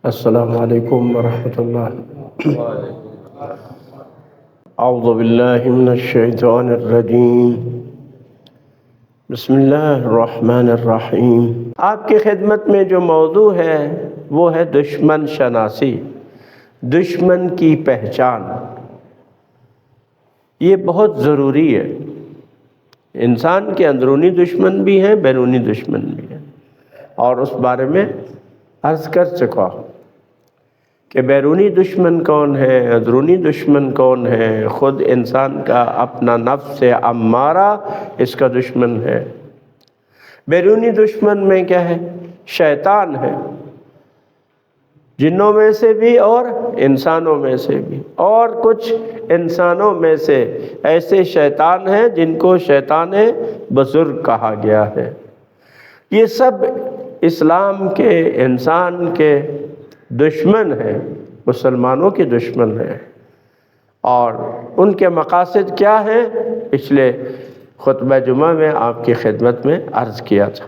السلام علیکم ورحمۃ اللہ۔ اعوذ باللہ من الشیطان الرجیم، بسم اللہ الرحمن الرحیم۔ آپ کی خدمت میں جو موضوع ہے وہ ہے دشمن شناسی، دشمن کی پہچان۔ یہ بہت ضروری ہے۔ انسان کے اندرونی دشمن بھی ہیں، بیرونی دشمن بھی ہیں، اور اس بارے میں عرض کر چکا ہوں کہ بیرونی دشمن کون ہے، اندرونی دشمن کون ہے۔ خود انسان کا اپنا نفس امارہ اس کا دشمن ہے۔ بیرونی دشمن میں کیا ہے؟ شیطان ہے، جنوں میں سے بھی اور انسانوں میں سے بھی، اور کچھ انسانوں میں سے ایسے شیطان ہیں جن کو شیطان بزرگ کہا گیا ہے۔ یہ سب اسلام کے، انسان کے دشمن ہیں، مسلمانوں کے دشمن ہیں، اور ان کے مقاصد کیا ہیں پچھلے خطبہ جمعہ میں آپ کی خدمت میں عرض کیا تھا۔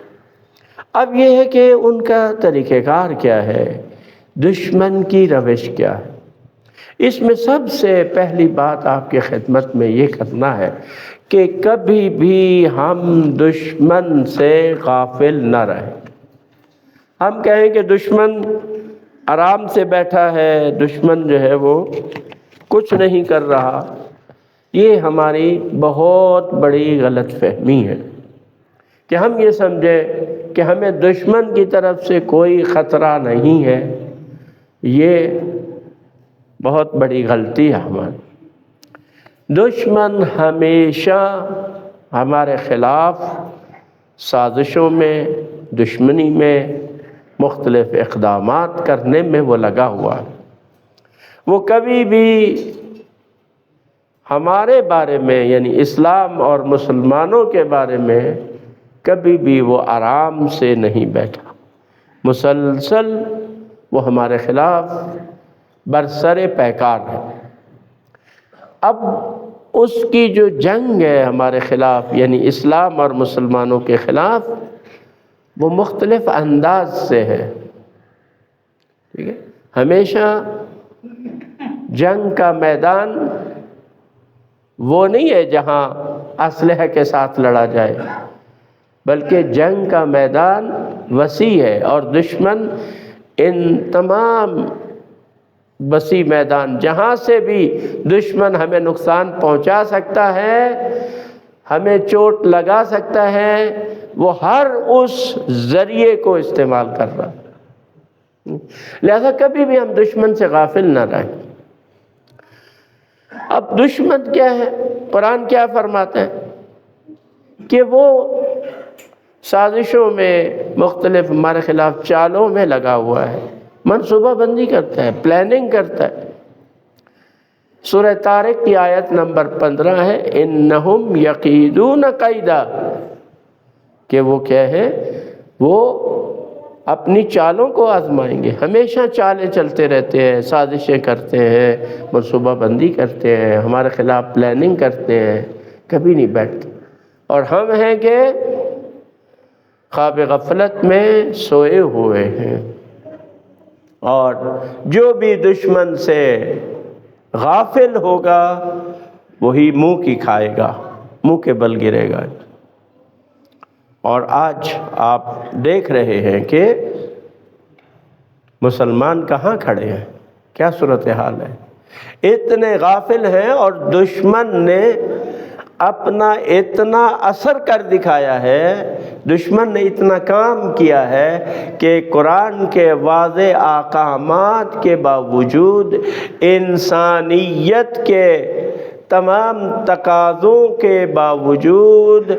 اب یہ ہے کہ ان کا طریقہ کار کیا ہے، دشمن کی روش کیا ہے۔ اس میں سب سے پہلی بات آپ کی خدمت میں یہ کرنا ہے کہ کبھی بھی ہم دشمن سے غافل نہ رہیں۔ ہم کہیں کہ دشمن آرام سے بیٹھا ہے، دشمن جو ہے وہ کچھ نہیں کر رہا، یہ ہماری بہت بڑی غلط فہمی ہے کہ ہم یہ سمجھیں کہ ہمیں دشمن کی طرف سے کوئی خطرہ نہیں ہے۔ یہ بہت بڑی غلطی ہے ہماری۔ دشمن ہمیشہ ہمارے خلاف سازشوں میں، دشمنی میں، مختلف اقدامات کرنے میں وہ لگا ہوا ہے۔ وہ کبھی بھی ہمارے بارے میں، یعنی اسلام اور مسلمانوں کے بارے میں کبھی بھی وہ آرام سے نہیں بیٹھا۔ مسلسل وہ ہمارے خلاف برسر پیکار ہے۔ اب اس کی جو جنگ ہے ہمارے خلاف، یعنی اسلام اور مسلمانوں کے خلاف، وہ مختلف انداز سے ہے۔ ٹھیک ہے؟ ہمیشہ جنگ کا میدان وہ نہیں ہے جہاں اسلحے کے ساتھ لڑا جائے، بلکہ جنگ کا میدان وسیع ہے، اور دشمن ان تمام وسیع میدان، جہاں سے بھی دشمن ہمیں نقصان پہنچا سکتا ہے، ہمیں چوٹ لگا سکتا ہے، وہ ہر اس ذریعے کو استعمال کر رہا ہے۔ لہذا کبھی بھی ہم دشمن سے غافل نہ رہیں۔ اب دشمن کیا ہے؟ قرآن کیا فرماتا ہے کہ وہ سازشوں میں، مختلف ہمارے خلاف چالوں میں لگا ہوا ہے، منصوبہ بندی کرتا ہے، پلاننگ کرتا ہے۔ سورہ طارق کی آیت نمبر 15 ہے، انہم یقیدون قیدا، کہ وہ کیا ہے؟ وہ اپنی چالوں کو آزمائیں گے۔ ہمیشہ چالیں چلتے رہتے ہیں، سازشیں کرتے ہیں، منصوبہ بندی کرتے ہیں، ہمارے خلاف پلاننگ کرتے ہیں، کبھی نہیں بیٹھتے۔ اور ہم ہیں کہ خواب غفلت میں سوئے ہوئے ہیں، اور جو بھی دشمن سے غافل ہوگا وہی منہ کی کھائے گا، منہ کے بل گرے گا۔ اور آج آپ دیکھ رہے ہیں کہ مسلمان کہاں کھڑے ہیں، کیا صورتحال ہے۔ اتنے غافل ہیں، اور دشمن نے اپنا اتنا اثر کر دکھایا ہے، دشمن نے اتنا کام کیا ہے کہ قرآن کے واضح احکامات کے باوجود، انسانیت کے تمام تقاضوں کے باوجود،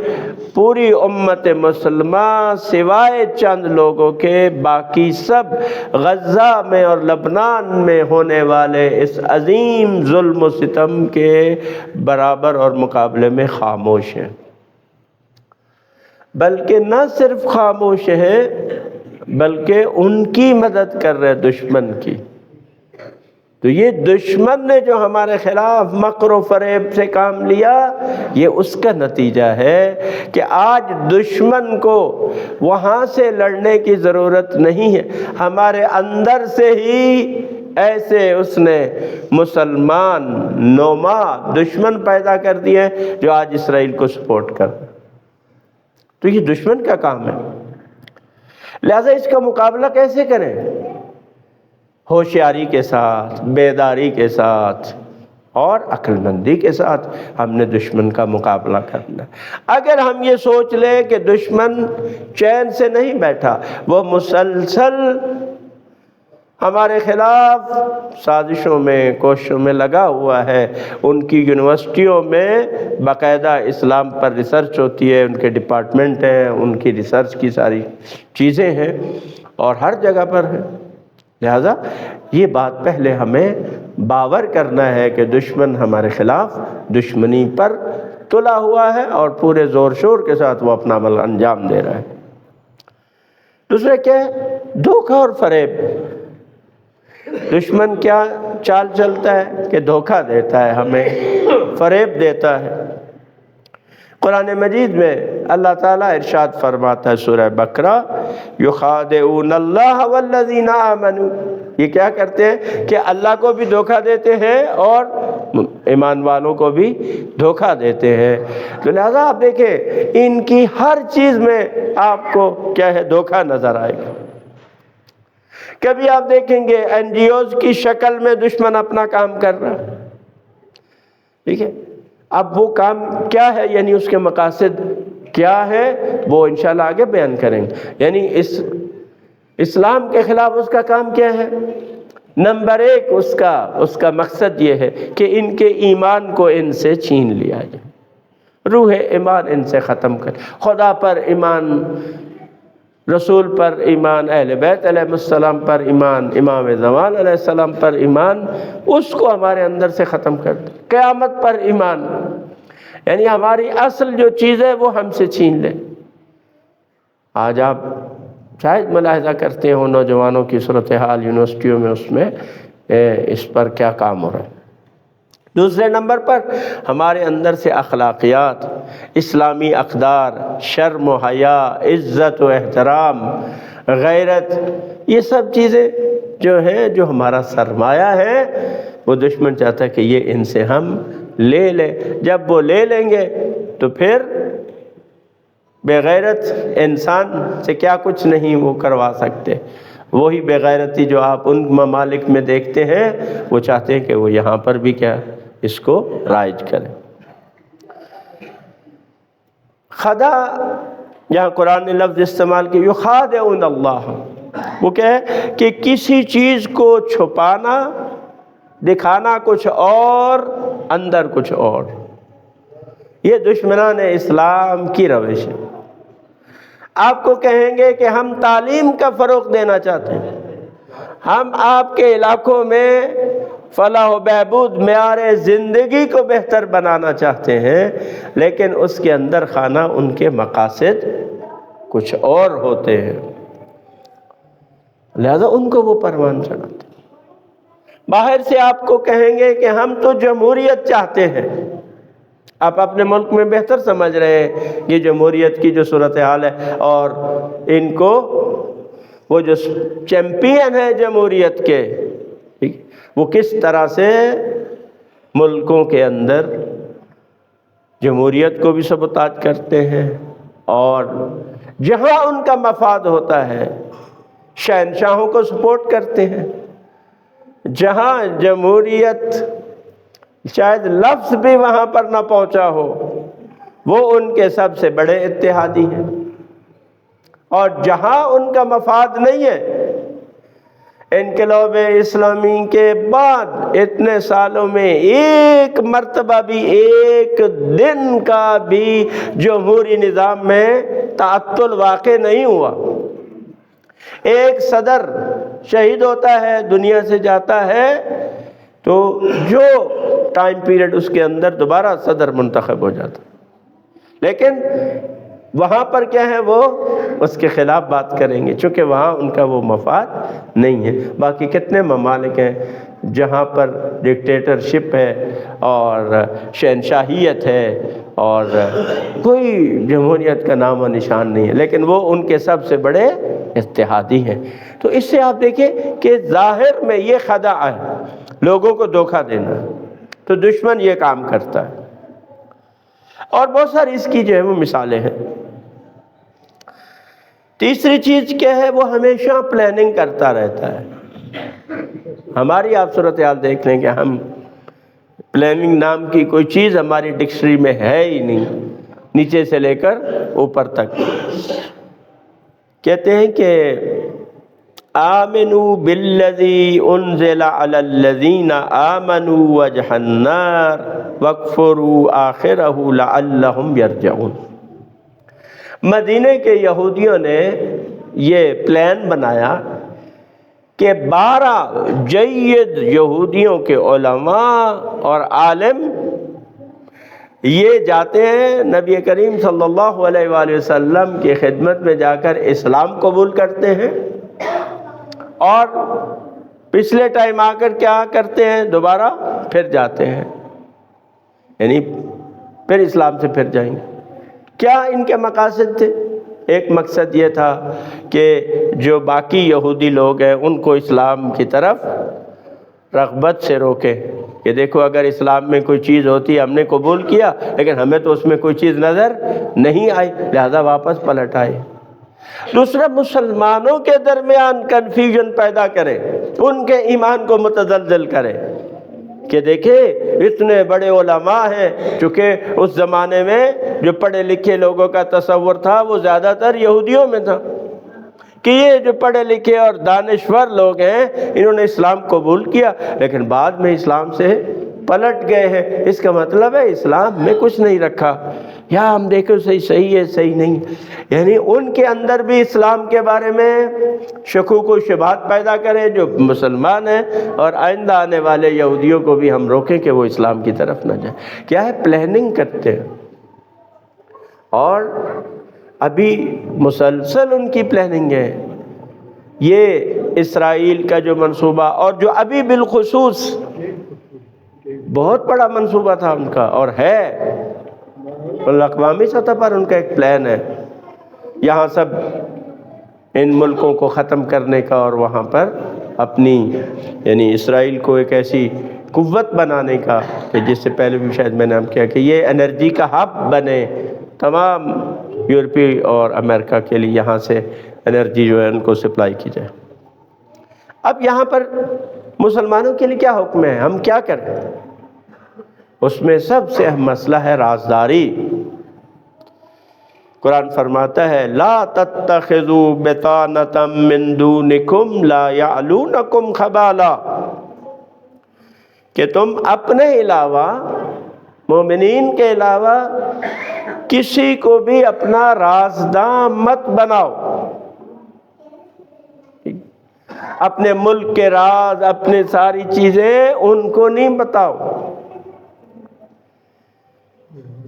پوری امت مسلمہ سوائے چند لوگوں کے، باقی سب غزہ میں اور لبنان میں ہونے والے اس عظیم ظلم و ستم کے برابر اور مقابلے میں خاموش ہیں۔ بلکہ نہ صرف خاموش ہیں، بلکہ ان کی مدد کر رہے دشمن کی۔ تو یہ دشمن نے جو ہمارے خلاف مکر و فریب سے کام لیا، یہ اس کا نتیجہ ہے کہ آج دشمن کو وہاں سے لڑنے کی ضرورت نہیں ہے، ہمارے اندر سے ہی ایسے اس نے مسلمان نوما دشمن پیدا کر دیے جو آج اسرائیل کو سپورٹ کر رہے ہیں۔ تو یہ دشمن کا کام ہے، لہذا اس کا مقابلہ کیسے کریں؟ ہوشیاری کے ساتھ، بیداری کے ساتھ اور عقل مندی کے ساتھ ہم نے دشمن کا مقابلہ کرنا ہے۔ اگر ہم یہ سوچ لیں کہ دشمن چین سے نہیں بیٹھا، وہ مسلسل ہمارے خلاف سازشوں میں، کوششوں میں لگا ہوا ہے، ان کی یونیورسٹیوں میں باقاعدہ اسلام پر ریسرچ ہوتی ہے، ان کے ڈپارٹمنٹ ہیں، ان کی ریسرچ کی ساری چیزیں ہیں اور ہر جگہ پر ہیں۔ لہذا یہ بات پہلے ہمیں باور کرنا ہے کہ دشمن ہمارے خلاف دشمنی پر تلا ہوا ہے اور پورے زور شور کے ساتھ وہ اپنا عمل انجام دے رہا ہے۔ دوسرے کیا ہے؟ دھوکہ اور فریب۔ دشمن کیا چال چلتا ہے کہ دھوکہ دیتا ہے، ہمیں فریب دیتا ہے۔ قرآن مجید میں اللہ تعالیٰ ارشاد فرماتا ہے سورہ بقرہ، یخادعون اللہ والذین آمنوا، یہ کیا کرتے ہیں کہ اللہ کو بھی دھوکہ دیتے ہیں اور ایمان والوں کو بھی دھوکہ دیتے ہیں۔ تو لہذا آپ دیکھیں ان کی ہر چیز میں آپ کو کیا ہے؟ دھوکہ نظر آئے گا۔ کبھی آپ دیکھیں گے این جی اوز کی شکل میں دشمن اپنا کام کر رہا ہے، ٹھیک ہے؟ اب وہ کام کیا ہے، یعنی اس کے مقاصد کیا ہے، وہ انشاءاللہ آگے بیان کریں گے۔ یعنی اسلام کے خلاف اس کا کام کیا ہے؟ نمبر ایک اس کا مقصد یہ ہے کہ ان کے ایمان کو ان سے چھین لیا جائے، روح ایمان ان سے ختم کر، خدا پر ایمان، رسول پر ایمان، اہل بیت علیہ السلام پر ایمان، امام زمان علیہ السلام پر ایمان، اس کو ہمارے اندر سے ختم کر دیں۔ قیامت پر ایمان، یعنی ہماری اصل جو چیز ہے وہ ہم سے چھین لے۔ آج آپ شاید ملاحظہ کرتے ہو نوجوانوں کی صورتحال یونیورسٹیوں میں، اس میں اس پر کیا کام ہو رہا ہے۔ دوسرے نمبر پر ہمارے اندر سے اخلاقیات، اسلامی اقدار، شرم و حیا، عزت و احترام، غیرت، یہ سب چیزیں جو ہیں جو ہمارا سرمایہ ہے، وہ دشمن چاہتا ہے کہ یہ ان سے ہم لے لیں۔ جب وہ لے لیں گے تو پھر بے غیرت انسان سے کیا کچھ نہیں وہ کروا سکتے۔ وہی بے غیرتی جو آپ ان ممالک میں دیکھتے ہیں، وہ چاہتے ہیں کہ وہ یہاں پر بھی کیا اس کو رائج کریں۔ خدا، یہاں قرآن نے لفظ استعمال کی، یخادعون اللہ، وہ کیا ہے کہ کسی چیز کو چھپانا، دکھانا کچھ اور، اندر کچھ اور۔ یہ دشمنان اسلام کی روش ہے۔ آپ کو کہیں گے کہ ہم تعلیم کا فروغ دینا چاہتے ہیں، ہم آپ کے علاقوں میں فلاح و بہبود، معیار زندگی کو بہتر بنانا چاہتے ہیں، لیکن اس کے اندر خانہ ان کے مقاصد کچھ اور ہوتے ہیں، لہذا ان کو وہ پروان چڑھاتے ہیں۔ باہر سے آپ کو کہیں گے کہ ہم تو جمہوریت چاہتے ہیں، آپ اپنے ملک میں بہتر سمجھ رہے ہیں یہ جمہوریت کی جو صورتحال ہے، اور ان کو وہ جو چیمپئن ہے جمہوریت کے، وہ کس طرح سے ملکوں کے اندر جمہوریت کو بھی سبوتاج کرتے ہیں، اور جہاں ان کا مفاد ہوتا ہے شہنشاہوں کو سپورٹ کرتے ہیں، جہاں جمہوریت شاید لفظ بھی وہاں پر نہ پہنچا ہو، وہ ان کے سب سے بڑے اتحادی ہیں، اور جہاں ان کا مفاد نہیں ہے، انقلاب اسلامی کے بعد اتنے سالوں میں ایک مرتبہ بھی، ایک دن کا بھی جمہوری نظام میں تعطل واقع نہیں ہوا۔ ایک صدر شہید ہوتا ہے، دنیا سے جاتا ہے، تو جو ٹائم پیریڈ اس کے اندر دوبارہ صدر منتخب ہو جاتا، لیکن وہاں پر کیا ہے، وہ اس کے خلاف بات کریں گے، چونکہ وہاں ان کا وہ مفاد نہیں ہے۔ باقی کتنے ممالک ہیں جہاں پر ڈکٹیٹرشپ ہے اور شہنشاہیت ہے اور کوئی جمہوریت کا نام و نشان نہیں ہے، لیکن وہ ان کے سب سے بڑے اتحادی ہیں۔ تو اس سے آپ دیکھیں کہ ظاہر میں یہ خداع ہے، لوگوں کو دھوکہ دینا، تو دشمن یہ کام کرتا ہے۔ اور بہت ساری اس کی جو ہے وہ مثالیں ہیں۔ تیسری چیز کیا ہے، وہ ہمیشہ پلاننگ کرتا رہتا ہے۔ ہماری آپ صورتحال دیکھ لیں کہ ہم پلاننگ نام کی کوئی چیز ہماری ڈکشنری میں ہے ہی نہیں، نیچے سے لے کر اوپر تک۔ کہتے ہیں کہ آمنوا بالذی انزل علی الذین آمنوا وجہ النار واکفروا آخرہ لعلہم یرجعون۔ مدینے کے یہودیوں نے یہ پلان بنایا کہ 12 جید یہودیوں کے علماء اور عالم یہ جاتے ہیں نبی کریم صلی اللہ علیہ وآلہ وسلم کی خدمت میں جا کر اسلام قبول کرتے ہیں، اور پچھلے ٹائم آ کر کیا کرتے ہیں، دوبارہ پھر جاتے ہیں، یعنی پھر اسلام سے پھر جائیں گے۔ کیا ان کے مقاصد تھے؟ ایک مقصد یہ تھا کہ جو باقی یہودی لوگ ہیں ان کو اسلام کی طرف رغبت سے روکے کہ دیکھو اگر اسلام میں کوئی چیز ہوتی ہے ہم نے قبول کیا، لیکن ہمیں تو اس میں کوئی چیز نظر نہیں آئی، لہذا واپس پلٹ آئے۔ دوسرا، مسلمانوں کے درمیان کنفیوژن پیدا کرے، ان کے ایمان کو متزلزل کرے کہ دیکھیں اتنے بڑے علماء ہیں، چونکہ اس زمانے میں جو پڑھے لکھے لوگوں کا تصور تھا وہ زیادہ تر یہودیوں میں تھا کہ یہ جو پڑھے لکھے اور دانشور لوگ ہیں انہوں نے اسلام قبول کیا لیکن بعد میں اسلام سے پلٹ گئے ہیں، اس کا مطلب ہے اسلام میں کچھ نہیں رکھا، یا ہم دیکھیں صحیح ہے صحیح نہیں، یعنی ان کے اندر بھی اسلام کے بارے میں شکوک و شبہات پیدا کریں جو مسلمان ہیں، اور آئندہ آنے والے یہودیوں کو بھی ہم روکیں کہ وہ اسلام کی طرف نہ جائیں۔ کیا ہے، پلاننگ کرتے ہیں، اور ابھی مسلسل ان کی پلاننگ ہے۔ یہ اسرائیل کا جو منصوبہ، اور جو ابھی بالخصوص بہت بڑا منصوبہ تھا ان کا اور ہے، اقوامی سطح پر ان کا ایک پلان ہے یہاں سب ان ملکوں کو ختم کرنے کا، اور وہاں پر اپنی یعنی اسرائیل کو ایک ایسی قوت بنانے کا کہ جس سے پہلے بھی شاید میں نے نام کیا کہ یہ انرجی کا ہب بنے، تمام یورپی اور امریکہ کے لیے یہاں سے انرجی جو ہے ان کو سپلائی کی جائے۔ اب یہاں پر مسلمانوں کے لیے کیا حکم ہے، ہم کیا کریں؟ اس میں سب سے اہم مسئلہ ہے رازداری۔ قرآن فرماتا ہے لا تتخذوا بطانة من دونکم لا یعلونکم خبالا، کہ تم اپنے علاوہ، مومنین کے علاوہ کسی کو بھی اپنا رازداں مت بناؤ، اپنے ملک کے راز، اپنے ساری چیزیں ان کو نہیں بتاؤ۔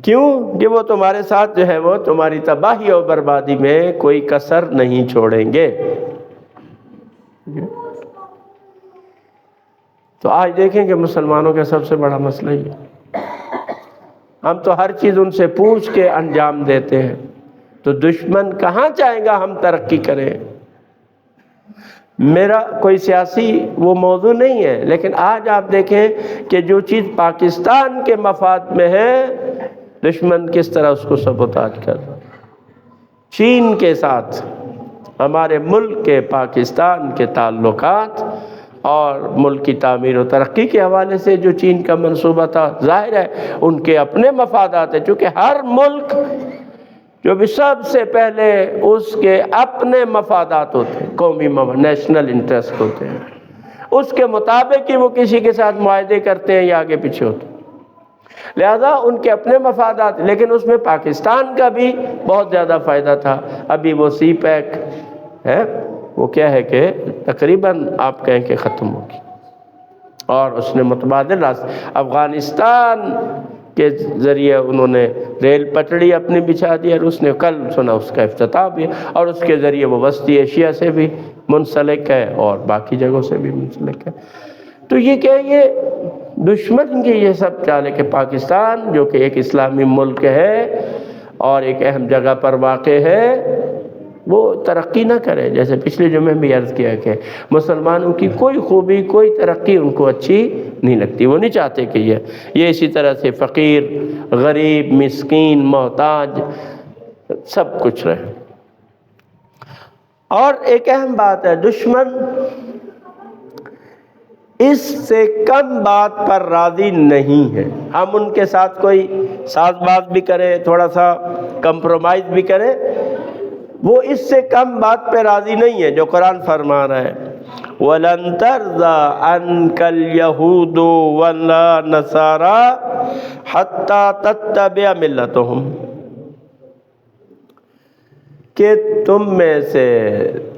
کیوں؟ کہ وہ تمہارے ساتھ جو ہے وہ تمہاری تباہی اور بربادی میں کوئی کسر نہیں چھوڑیں گے۔ تو آج دیکھیں کہ مسلمانوں کا سب سے بڑا مسئلہ یہ ہے، ہم تو ہر چیز ان سے پوچھ کے انجام دیتے ہیں، تو دشمن کہاں چاہیں گا ہم ترقی کریں؟ میرا کوئی سیاسی وہ موضوع نہیں ہے، لیکن آج آپ دیکھیں کہ جو چیز پاکستان کے مفاد میں ہے دشمن کس طرح اس کو سبوتاج کر رہا ہے۔ چین کے ساتھ ہمارے ملک کے، پاکستان کے تعلقات اور ملک کی تعمیر و ترقی کے حوالے سے جو چین کا منصوبہ تھا، ظاہر ہے ان کے اپنے مفادات ہیں، چونکہ ہر ملک جو بھی سب سے پہلے اس کے اپنے مفادات ہوتے ہیں، قومی نیشنل انٹرسٹ ہوتے ہیں، اس کے مطابق ہی وہ کسی کے ساتھ معاہدے کرتے ہیں یا آگے پیچھے ہوتے ہیں، لہذا ان کے اپنے مفادات، لیکن اس میں پاکستان کا بھی بہت زیادہ فائدہ تھا۔ ابھی وہ سی پیک ہے، وہ کیا ہے کہ تقریباً آپ کہیں کہ ختم ہوگی، اور اس نے متبادل راستے، افغانستان کے ذریعے انہوں نے ریل پٹڑی اپنی بچھا دی، اور اس نے کل سنا اس کا افتتاح بھی، اور اس کے ذریعے وہ وسطی ایشیا سے بھی منسلک ہے اور باقی جگہوں سے بھی منسلک ہے۔ تو یہ کہ یہ دشمن کی یہ سب چال ہے کہ پاکستان جو کہ ایک اسلامی ملک ہے اور ایک اہم جگہ پر واقع ہے وہ ترقی نہ کرے. جیسے پچھلے جمعے بھی عرض کیا کہ مسلمانوں کی کوئی خوبی کوئی ترقی ان کو اچھی نہیں لگتی، وہ نہیں چاہتے کہ یہ اسی طرح سے فقیر غریب مسکین محتاج سب کچھ رہے. اور ایک اہم بات ہے، دشمن اس سے کم بات پر راضی نہیں ہے. ہم ان کے ساتھ کوئی ساز باز بھی کریں، تھوڑا سا کمپرومائز بھی کریں، وہ اس سے کم بات پہ راضی نہیں ہے. جو قرآن فرما رہا ہے وَلَن تَرْضَىٰ عَنْكَ الْيَهُودُ وَلَا النَّصَارَىٰ حَتَّىٰ تَتَّبِعَ مِلَّتَهُمْ، کہ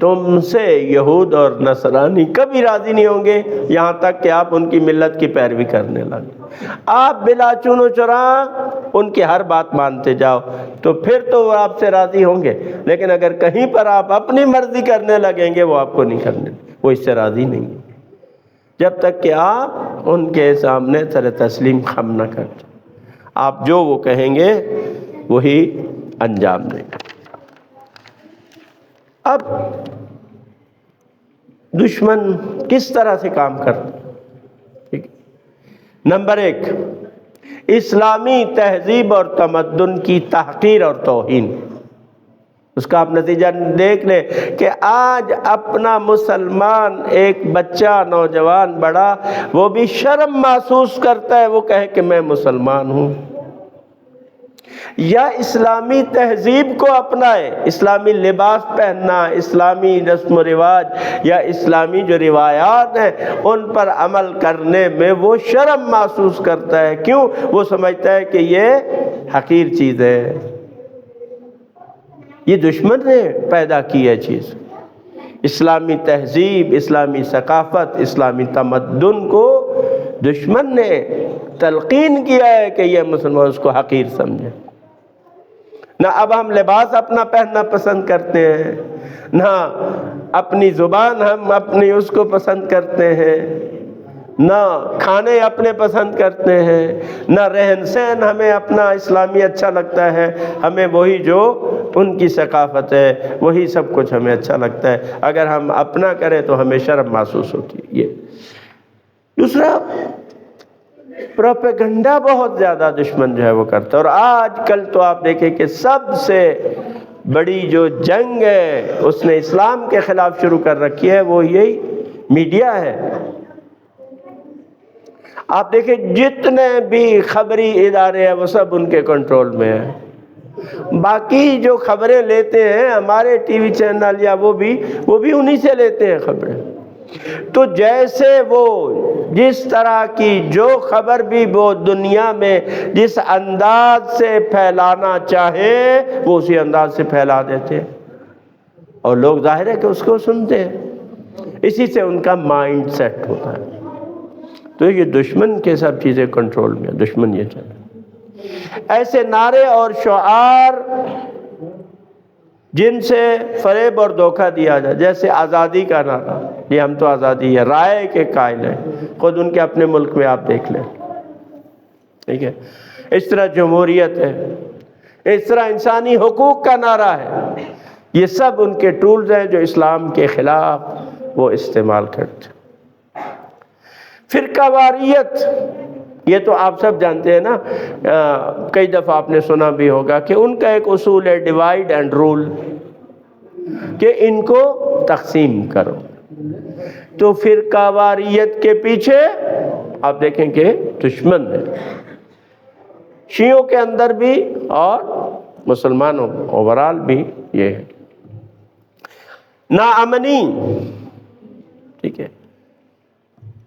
تم سے یہود اور نصرانی کبھی راضی نہیں ہوں گے یہاں تک کہ آپ ان کی ملت کی پیروی کرنے لگیں. آپ بلا چون و چراں ان کی ہر بات مانتے جاؤ تو پھر تو وہ آپ سے راضی ہوں گے، لیکن اگر کہیں پر آپ اپنی مرضی کرنے لگیں گے وہ آپ کو نہیں کرنے، وہ اس سے راضی نہیں ہیں جب تک کہ آپ ان کے سامنے سر تسلیم خم نہ کر جائیں. آپ جو وہ کہیں گے وہی انجام دیں گے. اب دشمن کس طرح سے کام کرتا ہے؟ نمبر 1، اسلامی تہذیب اور تمدن کی تحقیر اور توہین. اس کا آپ نتیجہ دیکھ لیں کہ آج اپنا مسلمان ایک بچہ نوجوان بڑا وہ بھی شرم محسوس کرتا ہے وہ کہے کہ میں مسلمان ہوں، یا اسلامی تہذیب کو اپنائے، اسلامی لباس پہننا، اسلامی رسم و رواج یا اسلامی جو روایات ہیں ان پر عمل کرنے میں وہ شرم محسوس کرتا ہے. کیوں؟ وہ سمجھتا ہے کہ یہ حقیر چیز ہے. یہ دشمن نے پیدا کی ہے چیز. اسلامی تہذیب، اسلامی ثقافت، اسلامی تمدن کو دشمن نے تلقین کیا ہے کہ یہ مسلمان اس کو حقیر سمجھے. نہ اب ہم لباس اپنا پہننا پسند کرتے ہیں، نہ اپنی زبان ہم اپنی اس کو پسند کرتے ہیں، نہ کھانے اپنے پسند کرتے ہیں، نہ رہن سہن ہمیں اپنا اسلامی اچھا لگتا ہے. ہمیں وہی جو ان کی ثقافت ہے وہی سب کچھ ہمیں اچھا لگتا ہے. اگر ہم اپنا کریں تو ہمیں شرم محسوس ہوتی ہے. یہ دوسرا، پروپیگنڈا بہت زیادہ دشمن جو ہے وہ کرتا ہے. اور آج کل تو آپ دیکھیں کہ سب سے بڑی جو جنگ ہے اس نے اسلام کے خلاف شروع کر رکھی ہے وہ یہی میڈیا ہے. آپ دیکھیں جتنے بھی خبری ادارے ہیں وہ سب ان کے کنٹرول میں ہیں. باقی جو خبریں لیتے ہیں ہمارے ٹی وی چینل یا وہ بھی انہی سے لیتے ہیں خبریں. تو جیسے وہ جس طرح کی جو خبر بھی وہ دنیا میں جس انداز سے پھیلانا چاہے وہ اسی انداز سے پھیلا دیتے ہیں اور لوگ ظاہر ہے کہ اس کو سنتے ہیں. اسی سے ان کا مائنڈ سیٹ ہوتا ہے. تو یہ دشمن کے سب چیزیں کنٹرول میں، دشمن یہ چاہتا. ایسے نعرے اور شعار جن سے فریب اور دھوکہ دیا جائے، جیسے آزادی کا نعرہ، یہ ہم تو آزادی ہے، رائے کے قائل ہیں، خود ان کے اپنے ملک میں آپ دیکھ لیں. ٹھیک ہے، اس طرح جمہوریت ہے، اس طرح انسانی حقوق کا نعرہ ہے. یہ سب ان کے ٹولز ہیں جو اسلام کے خلاف وہ استعمال کرتے. فرقہ واریت، یہ تو آپ سب جانتے ہیں نا، کئی دفعہ آپ نے سنا بھی ہوگا کہ ان کا ایک اصول ہے ڈیوائیڈ اینڈ رول، کہ ان کو تقسیم کرو. تو فرقہ واریت کے پیچھے آپ دیکھیں کہ دشمن ہے، شیعوں کے اندر بھی اور مسلمانوں اوورال بھی یہ ہے. ناامنی، ٹھیک ہے،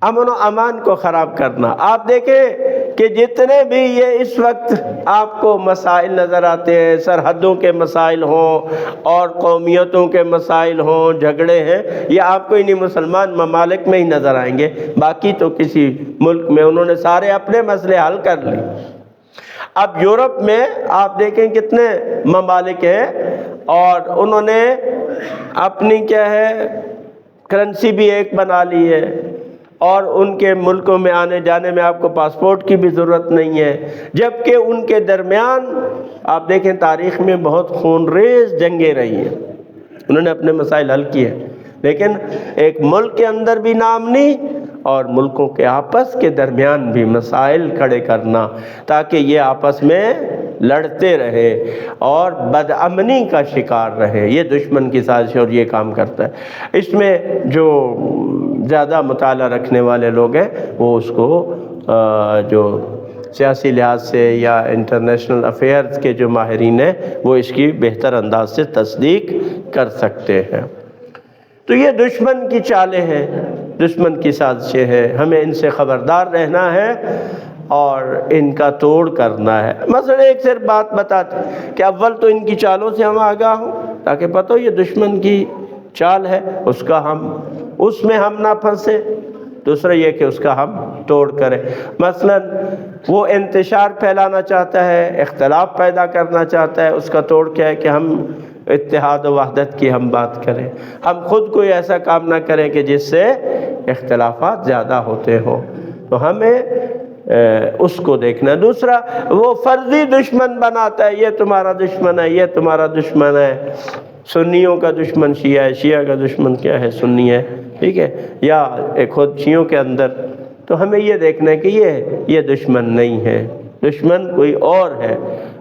امن و امان کو خراب کرنا. آپ دیکھیں کہ جتنے بھی یہ اس وقت آپ کو مسائل نظر آتے ہیں، سرحدوں کے مسائل ہوں اور قومیتوں کے مسائل ہوں، جھگڑے ہیں، یہ آپ کو انہی مسلمان ممالک میں ہی نظر آئیں گے. باقی تو کسی ملک میں انہوں نے سارے اپنے مسئلے حل کر لی. اب یورپ میں آپ دیکھیں کتنے ممالک ہیں اور انہوں نے اپنی کیا ہے کرنسی بھی ایک بنا لی ہے اور ان کے ملکوں میں آنے جانے میں آپ کو پاسپورٹ کی بھی ضرورت نہیں ہے، جبکہ ان کے درمیان آپ دیکھیں تاریخ میں بہت خونریز جنگیں رہی ہیں، انہوں نے اپنے مسائل حل کیے، لیکن ایک ملک کے اندر بھی نامنی اور ملکوں کے آپس کے درمیان بھی مسائل کھڑے کرنا تاکہ یہ آپس میں لڑتے رہے اور بدامنی کا شکار رہے، یہ دشمن کی سازش اور یہ کام کرتا ہے۔ اس میں جو زیادہ مطالعہ رکھنے والے لوگ ہیں وہ اس کو جو سیاسی لحاظ سے یا انٹرنیشنل افیئرز کے جو ماہرین ہیں وہ اس کی بہتر انداز سے تصدیق کر سکتے ہیں۔ تو یہ دشمن کی چالیں ہیں، دشمن کی سازشیں ہیں، ہمیں ان سے خبردار رہنا ہے اور ان کا توڑ کرنا ہے۔ مثلا ایک صرف بات بتاتے ہیں کہ اول تو ان کی چالوں سے ہم آگاہ ہوں تاکہ پتہ ہو یہ دشمن کی چال ہے، اس میں ہم نہ پھنسے، دوسرا یہ کہ اس کا ہم توڑ کریں۔ مثلا وہ انتشار پھیلانا چاہتا ہے، اختلاف پیدا کرنا چاہتا ہے، اس کا توڑ کیا ہے کہ ہم اتحاد و وحدت کی ہم بات کریں، ہم خود کوئی ایسا کام نہ کریں کہ جس سے اختلافات زیادہ ہوتے ہوں، تو ہمیں اس کو دیکھنا ہے۔ دوسرا وہ فرضی دشمن بناتا ہے، یہ تمہارا دشمن ہے، یہ تمہارا دشمن ہے، سنیوں کا دشمن شیعہ ہے، شیعہ کا دشمن کیا ہے، سنی ہے، ٹھیک ہے، یا خود شیعوں کے اندر، تو ہمیں یہ دیکھنا ہے کہ یہ دشمن نہیں ہے، دشمن کوئی اور ہے،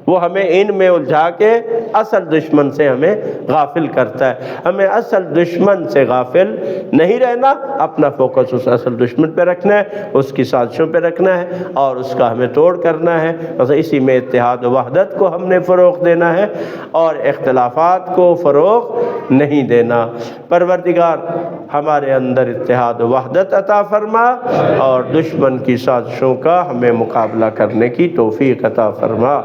وہ ہمیں ان میں الجھا کے اصل دشمن سے ہمیں غافل کرتا ہے۔ ہمیں اصل دشمن سے غافل نہیں رہنا، اپنا فوکس اس اصل دشمن پہ رکھنا ہے، اس کی سازشوں پہ رکھنا ہے اور اس کا ہمیں توڑ کرنا ہے، بس اسی میں اتحاد و وحدت کو ہم نے فروغ دینا ہے اور اختلافات کو فروغ نہیں دینا۔ پروردگار ہمارے اندر اتحاد و وحدت عطا فرما اور دشمن کی سازشوں کا ہمیں مقابلہ کرنے کی توفیق عطا فرما۔